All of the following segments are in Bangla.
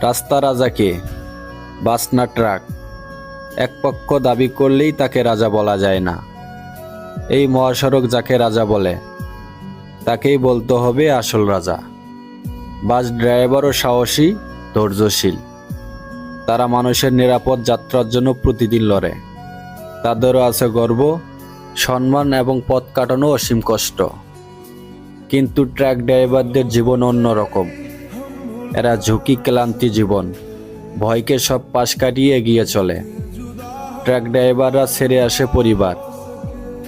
রাস্তা রাজাকে, বাস না ট্রাক। এক পক্ষ দাবি করলেই তাকে রাজা বলা যায় না। এই মহাসড়ক যাকে রাজা বলে তাকেই বলতে হবে আসল রাজা। বাস ড্রাইভারও সাহসী, ধৈর্যশীল। তারা মানুষের নিরাপদ যাত্রার জন্য প্রতিদিন লড়ে। তাদেরও আছে গর্ব, সম্মান এবং পথ কাটানো অসীম কষ্ট। কিন্তু ট্রাক ড্রাইভারদের জীবন অন্যরকম। এরা ঝুঁকি, ক্লান্তি জীবন, ভয়কে সব পাশ কাটিয়ে এগিয়ে চলে। ট্রাক ড্রাইভাররা ছেড়ে আসে পরিবার,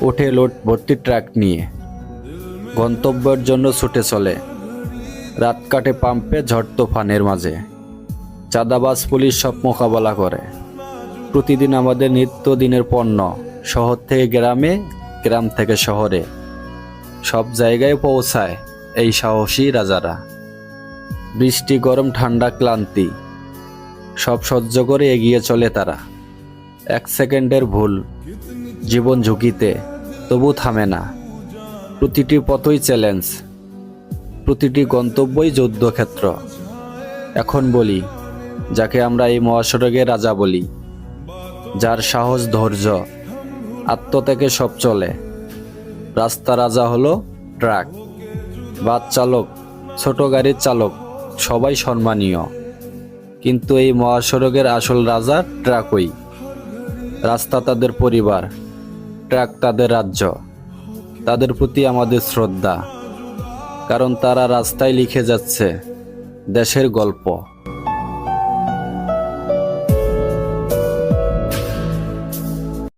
ওঠে লোড ভর্তি ট্রাক নিয়ে, গন্তব্যের জন্য ছুটে চলে। রাত কাটে পাম্পে, ঝড় তুফানের মাঝে। চাঁদাবাজ পুলিশ সব মোকাবেলা করে। প্রতিদিন আমাদের নিত্যদিনের পণ্য শহর থেকে গ্রামে, গ্রাম থেকে শহরে, সব জায়গায় পৌঁছায় এই সাহসী রাজারা। বৃষ্টি, গরম, ঠান্ডা, ক্লান্তি সব সহ্য করে এগিয়ে চলে তারা। এক সেকেন্ডের ভুল জীবন ঝুঁকিতে, তবু থামে না। প্রতিটি পথই চ্যালেঞ্জ, প্রতিটি গন্তব্যই যুদ্ধক্ষেত্র। এখন বলি, যাকে আমরা এই মহাসড়কের রাজা বলি, যার সাহস, ধৈর্য, আত্মত্যাগে সব চলে। রাস্তা রাজা হলো ট্রাক। বাস চালক, ছোট গাড়ির চালক সবাই সম্মানীয়, কিন্তু এই মহাসড়কের আসল রাজা ট্রাকই। রাস্তা তাদের পরিবার, ট্রাক তাদের রাজ্য। তাদের প্রতি আমাদের শ্রদ্ধা, কারণ তারা রাস্তায় লিখে যাচ্ছে দেশের গল্প।